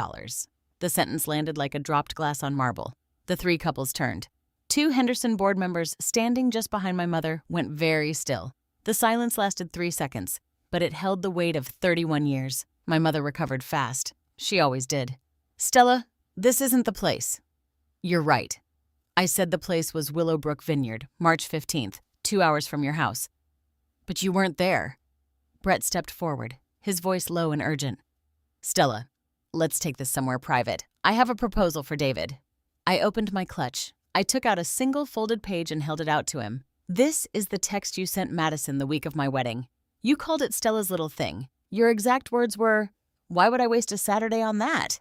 The sentence landed like a dropped glass on marble. The 3 couples turned. 2 Henderson board members, standing just behind my mother, went very still. The silence lasted 3 seconds, but it held the weight of 31 years. My mother recovered fast. She always did. Stella, this isn't the place. You're right. I said the place was Willowbrook Vineyard, March 15th, 2 hours from your house. But you weren't there. Brett stepped forward, his voice low and urgent. Stella, let's take this somewhere private. I have a proposal for David. I opened my clutch. I took out a single folded page and held it out to him. This is the text you sent Madison the week of my wedding. You called it Stella's little thing. Your exact words were, "Why would I waste a Saturday on that?"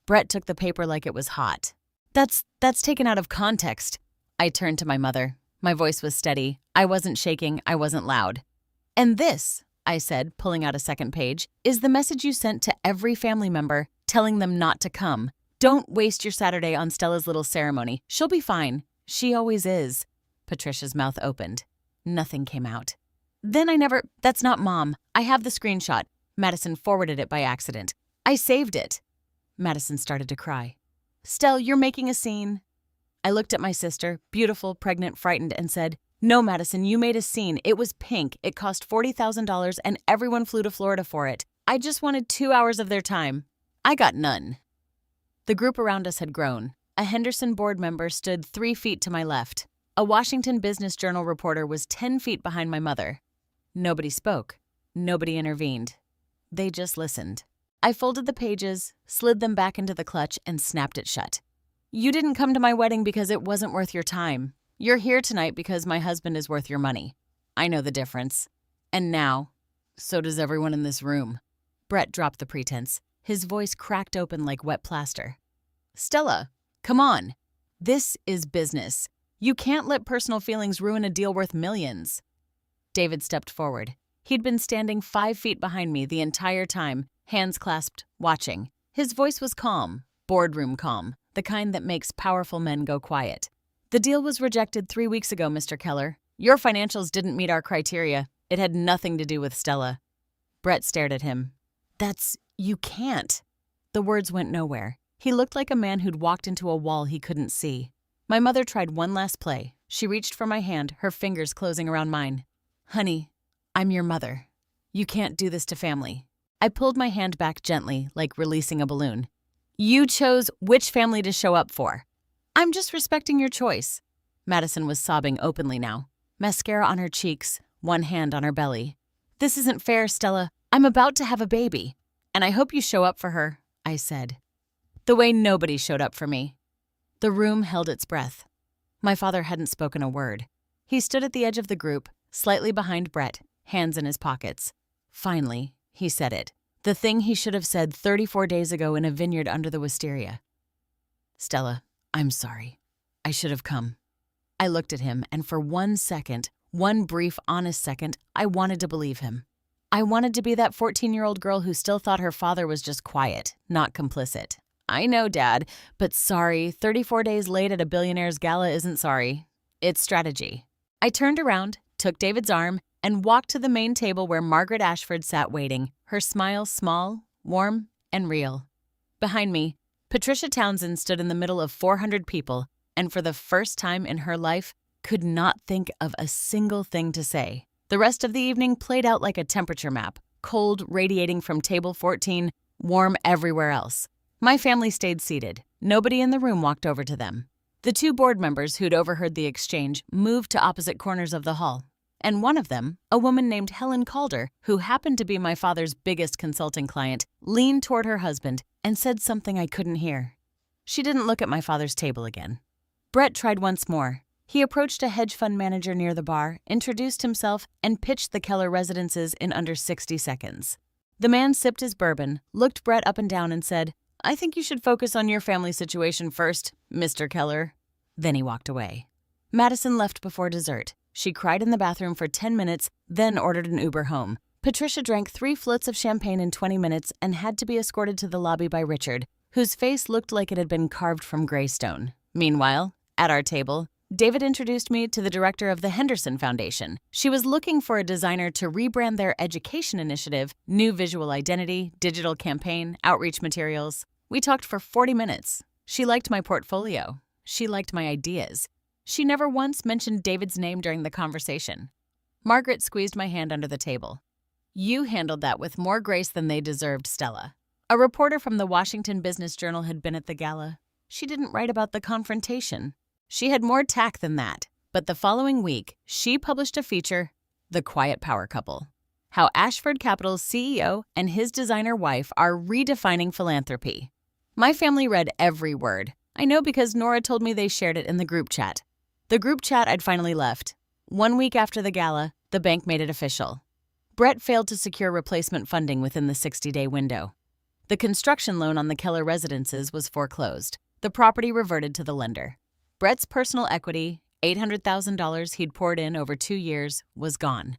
Brett took the paper like it was hot. That's taken out of context. I turned to my mother. My voice was steady. I wasn't shaking. I wasn't loud. And this, I said, pulling out a second page, is the message you sent to every family member, telling them not to come. Don't waste your Saturday on Stella's little ceremony. She'll be fine. She always is. Patricia's mouth opened. Nothing came out. That's not Mom. I have the screenshot. Madison forwarded it by accident. I saved it. Madison started to cry. Stell, you're making a scene. I looked at my sister, beautiful, pregnant, frightened, and said, No, Madison, you made a scene. It was pink. It cost $40,000 and everyone flew to Florida for it. I just wanted 2 hours of their time. I got none. The group around us had grown. A Henderson board member stood 3 feet to my left. A Washington Business Journal reporter was 10 feet behind my mother. Nobody spoke. Nobody intervened. They just listened. I folded the pages, slid them back into the clutch, and snapped it shut. You didn't come to my wedding because it wasn't worth your time. You're here tonight because my husband is worth your money. I know the difference. And now, so does everyone in this room. Brett dropped the pretense. His voice cracked open like wet plaster. Stella, come on. This is business. You can't let personal feelings ruin a deal worth millions. David stepped forward. He'd been standing 5 feet behind me the entire time, hands clasped, watching. His voice was calm, boardroom calm, the kind that makes powerful men go quiet. The deal was rejected 3 weeks ago, Mr. Keller. Your financials didn't meet our criteria. It had nothing to do with Stella. Brett stared at him. You can't. The words went nowhere. He looked like a man who'd walked into a wall he couldn't see. My mother tried one last play. She reached for my hand, her fingers closing around mine. Honey, I'm your mother. You can't do this to family. I pulled my hand back gently, like releasing a balloon. You chose which family to show up for. I'm just respecting your choice. Madison was sobbing openly now. Mascara on her cheeks, one hand on her belly. This isn't fair, Stella. I'm about to have a baby. And I hope you show up for her, I said. The way nobody showed up for me. The room held its breath. My father hadn't spoken a word. He stood at the edge of the group, slightly behind Brett, hands in his pockets. Finally, he said it. The thing he should have said 34 days ago in a vineyard under the wisteria. "Stella, I'm sorry. I should have come." I looked at him, and for 1 second, one brief, honest second, I wanted to believe him. I wanted to be that 14-year-old girl who still thought her father was just quiet, not complicit. "I know, Dad, but sorry, 34 days late at a billionaire's gala isn't sorry. It's strategy." I turned around, took David's arm, and walked to the main table where Margaret Ashford sat waiting, her smile small, warm, and real. Behind me, Patricia Townsend stood in the middle of 400 people, and for the first time in her life, could not think of a single thing to say. The rest of the evening played out like a temperature map, cold radiating from table 14, warm everywhere else. My family stayed seated. Nobody in the room walked over to them. The 2 board members who'd overheard the exchange moved to opposite corners of the hall. And one of them, a woman named Helen Calder, who happened to be my father's biggest consulting client, leaned toward her husband and said something I couldn't hear. She didn't look at my father's table again. Brett tried once more. He approached a hedge fund manager near the bar, introduced himself, and pitched the Keller residences in under 60 seconds. The man sipped his bourbon, looked Brett up and down, and said, "I think you should focus on your family situation first, Mr. Keller." Then he walked away. Madison left before dessert. She cried in the bathroom for 10 minutes, then ordered an Uber home. Patricia drank 3 floats of champagne in 20 minutes and had to be escorted to the lobby by Richard, whose face looked like it had been carved from gray stone. Meanwhile, at our table, David introduced me to the director of the Henderson Foundation. She was looking for a designer to rebrand their education initiative, new visual identity, digital campaign, outreach materials. We talked for 40 minutes. She liked my portfolio. She liked my ideas. She never once mentioned David's name during the conversation. Margaret squeezed my hand under the table. "You handled that with more grace than they deserved, Stella." A reporter from the Washington Business Journal had been at the gala. She didn't write about the confrontation. She had more tact than that. But the following week, she published a feature, The Quiet Power Couple. How Ashford Capital's CEO and his designer wife are redefining philanthropy. My family read every word. I know because Nora told me they shared it in the group chat. The group chat I'd finally left. 1 week after the gala, the bank made it official. Brett failed to secure replacement funding within the 60-day window. The construction loan on the Keller residences was foreclosed. The property reverted to the lender. Brett's personal equity, $800,000 he'd poured in over 2 years, was gone.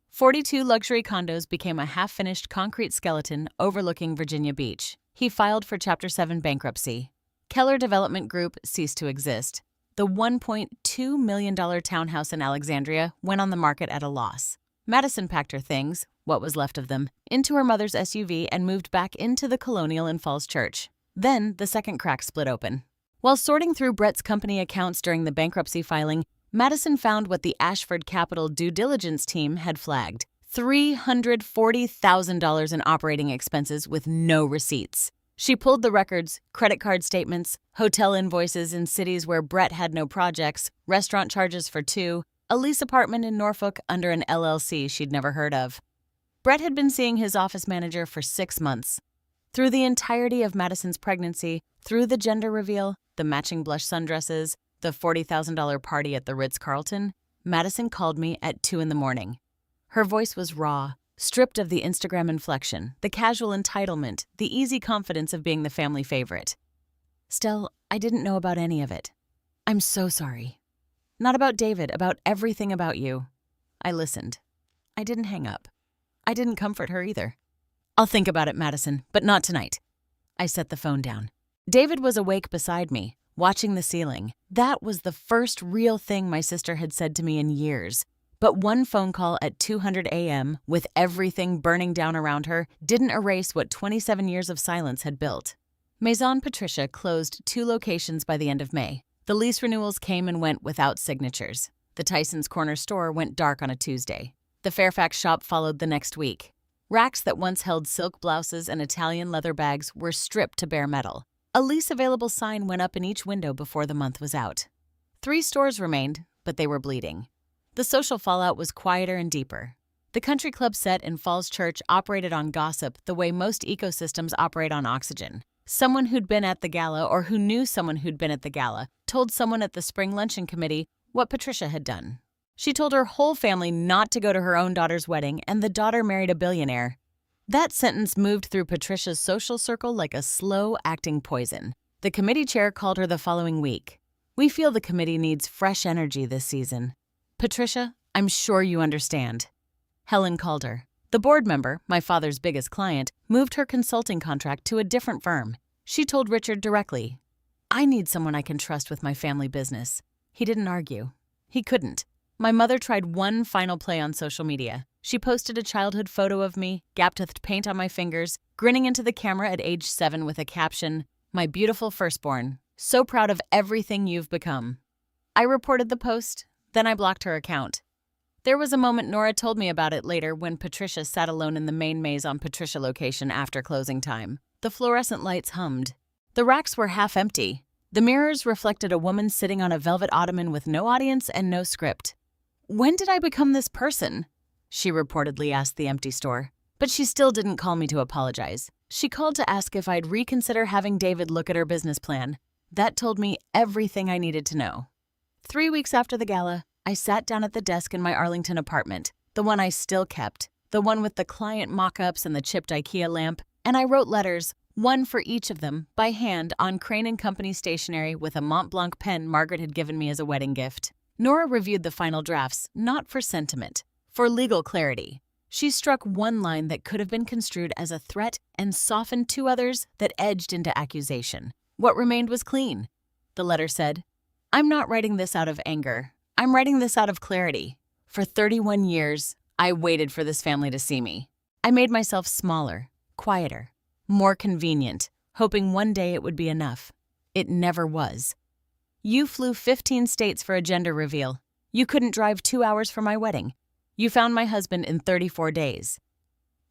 42 luxury condos became a half-finished concrete skeleton overlooking Virginia Beach. He filed for Chapter 7 bankruptcy. Keller Development Group ceased to exist. The $1.2 million townhouse in Alexandria went on the market at a loss. Madison packed her things, what was left of them, into her mother's SUV and moved back into the Colonial in Falls Church. Then the second crack split open. While sorting through Brett's company accounts during the bankruptcy filing, Madison found what the Ashford Capital due diligence team had flagged: $340,000 in operating expenses with no receipts. She pulled the records, credit card statements, hotel invoices in cities where Brett had no projects, restaurant charges for 2, a lease apartment in Norfolk under an LLC she'd never heard of. Brett had been seeing his office manager for 6 months. Through the entirety of Madison's pregnancy, through the gender reveal, the matching blush sundresses, the $40,000 party at the Ritz-Carlton, Madison called me at 2 a.m. Her voice was raw, stripped of the Instagram inflection, the casual entitlement, the easy confidence of being the family favorite. "Stell, I didn't know about any of it. I'm so sorry. Not about David, about everything about you." I listened. I didn't hang up. I didn't comfort her either. "I'll think about it, Madison, but not tonight." I set the phone down. David was awake beside me, watching the ceiling. That was the first real thing my sister had said to me in years. But one phone call at 2:00 a.m., with everything burning down around her, didn't erase what 27 years of silence had built. Maison Patricia closed 2 locations by the end of May. The lease renewals came and went without signatures. The Tyson's Corner store went dark on a Tuesday. The Fairfax shop followed the next week. Racks that once held silk blouses and Italian leather bags were stripped to bare metal. A lease available sign went up in each window before the month was out. 3 stores remained, but they were bleeding. The social fallout was quieter and deeper. The country club set in Falls Church operated on gossip the way most ecosystems operate on oxygen. Someone who'd been at the gala or who knew someone who'd been at the gala told someone at the spring luncheon committee what Patricia had done. She told her whole family not to go to her own daughter's wedding, and the daughter married a billionaire. That sentence moved through Patricia's social circle like a slow-acting poison. The committee chair called her the following week. "We feel the committee needs fresh energy this season. Patricia, I'm sure you understand." Helen called her. The board member, my father's biggest client, moved her consulting contract to a different firm. She told Richard directly, "I need someone I can trust with my family business." He didn't argue. He couldn't. My mother tried one final play on social media. She posted a childhood photo of me, gap-toothed paint on my fingers, grinning into the camera at age 7 with a caption, "My beautiful firstborn, so proud of everything you've become." I reported the post, then I blocked her account. There was a moment Nora told me about it later when Patricia sat alone in the main maze on Patricia location after closing time. The fluorescent lights hummed. The racks were half empty. The mirrors reflected a woman sitting on a velvet ottoman with no audience and no script. "When did I become this person?" she reportedly asked the empty store. But she still didn't call me to apologize. She called to ask if I'd reconsider having David look at her business plan. That told me everything I needed to know. 3 weeks after the gala, I sat down at the desk in my Arlington apartment, the one I still kept, the one with the client mock-ups and the chipped IKEA lamp, and I wrote letters, one for each of them, by hand on Crane & Company stationery with a Mont Blanc pen Margaret had given me as a wedding gift. Nora reviewed the final drafts, not for sentiment, for legal clarity. She struck one line that could have been construed as a threat and softened 2 others that edged into accusation. What remained was clean. The letter said, "I'm not writing this out of anger. I'm writing this out of clarity. For 31 years, I waited for this family to see me. I made myself smaller, quieter, more convenient, hoping one day it would be enough. It never was. You flew 15 states for a gender reveal. You couldn't drive 2 hours for my wedding. You found my husband in 34 days.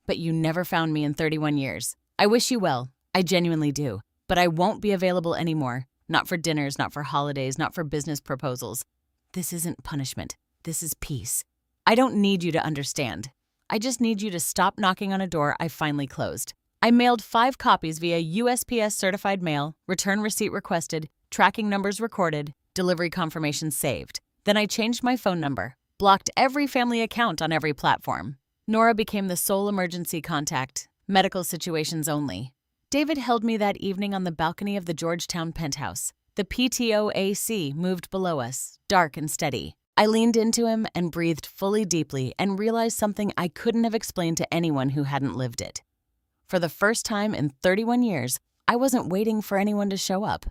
But you never found me in 31 years. I wish you well. I genuinely do. But I won't be available anymore. Not for dinners, not for holidays, not for business proposals. This isn't punishment. This is peace. I don't need you to understand. I just need you to stop knocking on a door I finally closed. I mailed 5 copies via USPS certified mail, return receipt requested, tracking numbers recorded, delivery confirmation saved. Then I changed my phone number, blocked every family account on every platform. Nora became the sole emergency contact, medical situations only. David held me that evening on the balcony of the Georgetown penthouse. The PTO AC moved below us, dark and steady. I leaned into him and breathed fully deeply and realized something I couldn't have explained to anyone who hadn't lived it. For the first time in 31 years, I wasn't waiting for anyone to show up.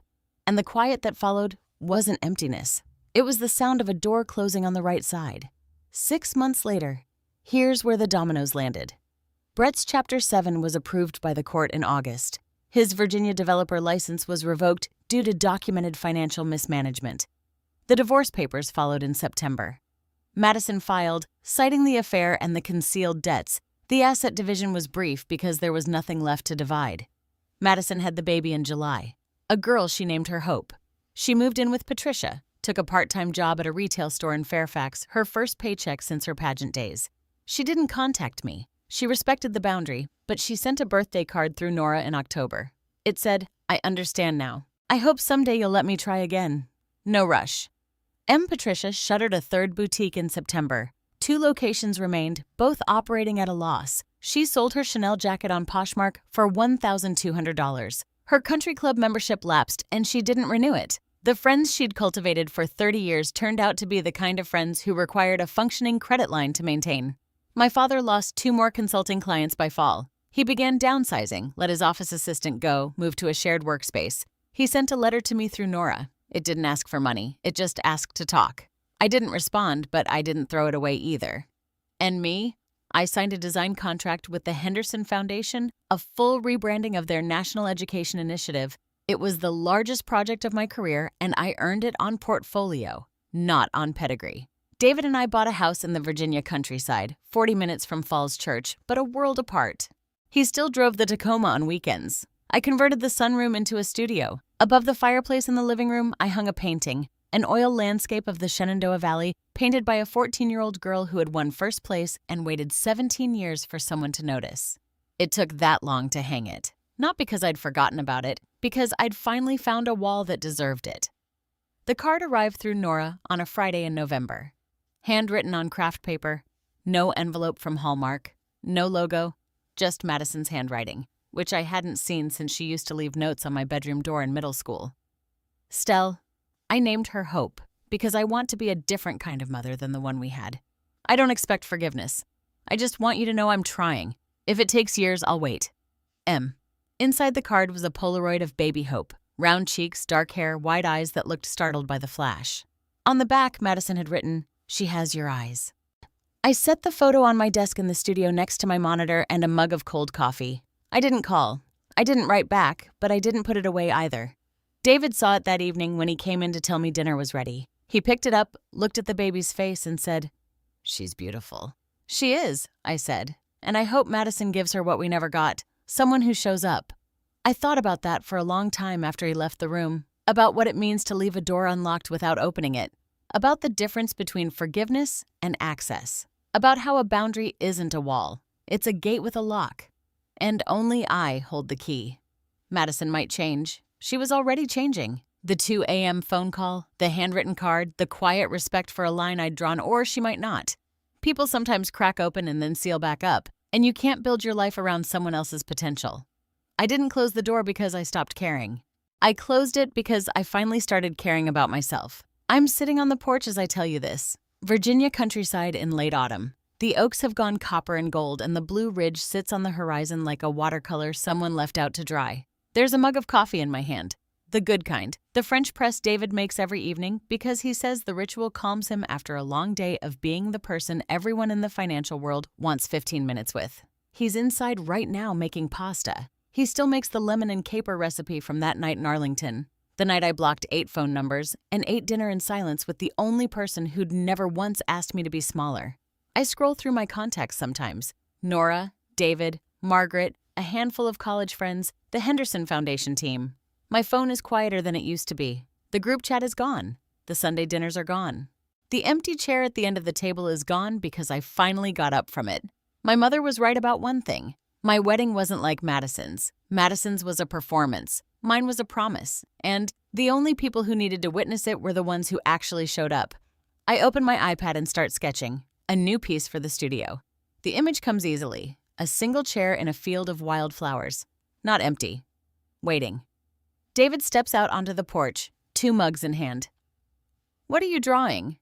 And the quiet that followed wasn't emptiness. It was the sound of a door closing on the right side. 6 months later, here's where the dominoes landed. Brett's Chapter 7 was approved by the court in August. His Virginia developer license was revoked due to documented financial mismanagement. The divorce papers followed in September. Madison filed, citing the affair and the concealed debts. The asset division was brief because there was nothing left to divide. Madison had the baby in July, a girl she named her Hope. She moved in with Patricia, took a part-time job at a retail store in Fairfax, her first paycheck since her pageant days. She didn't contact me. She respected the boundary, but she sent a birthday card through Nora in October. It said, "I understand now. I hope someday you'll let me try again. No rush." Patricia shuttered a 3rd boutique in September. 2 locations remained, both operating at a loss. She sold her Chanel jacket on Poshmark for $1,200. Her country club membership lapsed, and she didn't renew it. The friends she'd cultivated for 30 years turned out to be the kind of friends who required a functioning credit line to maintain. My father lost 2 more consulting clients by fall. He began downsizing, let his office assistant go, moved to a shared workspace. He sent a letter to me through Nora. It didn't ask for money. It just asked to talk. I didn't respond, but I didn't throw it away either. And me? I signed a design contract with the Henderson Foundation, a full rebranding of their National Education Initiative. It was the largest project of my career, and I earned it on portfolio, not on pedigree. David and I bought a house in the Virginia countryside, 40 minutes from Falls Church, but a world apart. He still drove the Tacoma on weekends. I converted the sunroom into a studio. Above the fireplace in the living room, I hung a painting, an oil landscape of the Shenandoah Valley, painted by a 14-year-old girl who had won first place and waited 17 years for someone to notice. It took that long to hang it. Not because I'd forgotten about it, because I'd finally found a wall that deserved it. The card arrived through Nora on a Friday in November. Handwritten on craft paper, no envelope from Hallmark, no logo, just Madison's handwriting, which I hadn't seen since she used to leave notes on my bedroom door in middle school. Stell, I named her Hope because I want to be a different kind of mother than the one we had. I don't expect forgiveness. I just want you to know I'm trying. If it takes years, I'll wait. M. Inside the card was a Polaroid of baby Hope, round cheeks, dark hair, wide eyes that looked startled by the flash. On the back, Madison had written, "She has your eyes." I set the photo on my desk in the studio next to my monitor and a mug of cold coffee. I didn't call. I didn't write back, but I didn't put it away either. David saw it that evening when he came in to tell me dinner was ready. He picked it up, looked at the baby's face, and said, "She's beautiful." "She is," I said, "and I hope Madison gives her what we never got, someone who shows up." I thought about that for a long time after he left the room, about what it means to leave a door unlocked without opening it, about the difference between forgiveness and access, about how a boundary isn't a wall, it's a gate with a lock, and only I hold the key. Madison might change. She was already changing. The 2 a.m. phone call, the handwritten card, the quiet respect for a line I'd drawn, or she might not. People sometimes crack open and then seal back up, and you can't build your life around someone else's potential. I didn't close the door because I stopped caring. I closed it because I finally started caring about myself. I'm sitting on the porch as I tell you this. Virginia countryside in late autumn. The oaks have gone copper and gold, and the Blue Ridge sits on the horizon like a watercolor someone left out to dry. There's a mug of coffee in my hand. The good kind, the French press David makes every evening because he says the ritual calms him after a long day of being the person everyone in the financial world wants 15 minutes with. He's inside right now making pasta. He still makes the lemon and caper recipe from that night in Arlington. The night I blocked 8 phone numbers and ate dinner in silence with the only person who'd never once asked me to be smaller. I scroll through my contacts sometimes. Nora, David, Margaret, a handful of college friends, the Henderson Foundation team. My phone is quieter than it used to be. The group chat is gone. The Sunday dinners are gone. The empty chair at the end of the table is gone because I finally got up from it. My mother was right about one thing. My wedding wasn't like Madison's. Madison's was a performance. Mine was a promise. And the only people who needed to witness it were the ones who actually showed up. I open my iPad and start sketching. A new piece for the studio. The image comes easily. A single chair in a field of wildflowers. Not empty. Waiting. David steps out onto the porch, 2 mugs in hand. "What are you drawing?"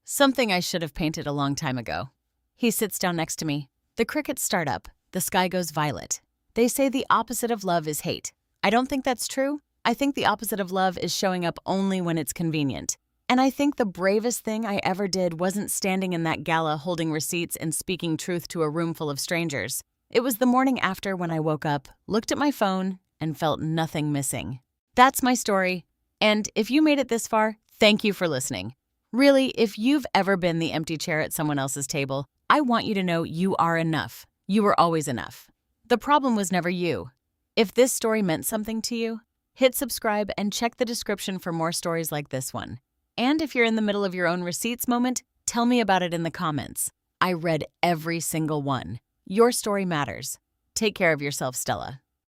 "Something I should have painted a long time ago." He sits down next to me. The crickets start up. The sky goes violet. They say the opposite of love is hate. I don't think that's true. I think the opposite of love is showing up only when it's convenient. And I think the bravest thing I ever did wasn't standing in that gala holding receipts and speaking truth to a room full of strangers. It was the morning after when I woke up, looked at my phone, and felt nothing missing. That's my story. And if you made it this far, thank you for listening. Really, if you've ever been the empty chair at someone else's table, I want you to know you are enough. You were always enough. The problem was never you. If this story meant something to you, hit subscribe and check the description for more stories like this one. And if you're in the middle of your own receipts moment, tell me about it in the comments. I read every single one. Your story matters. Take care of yourself, Stella.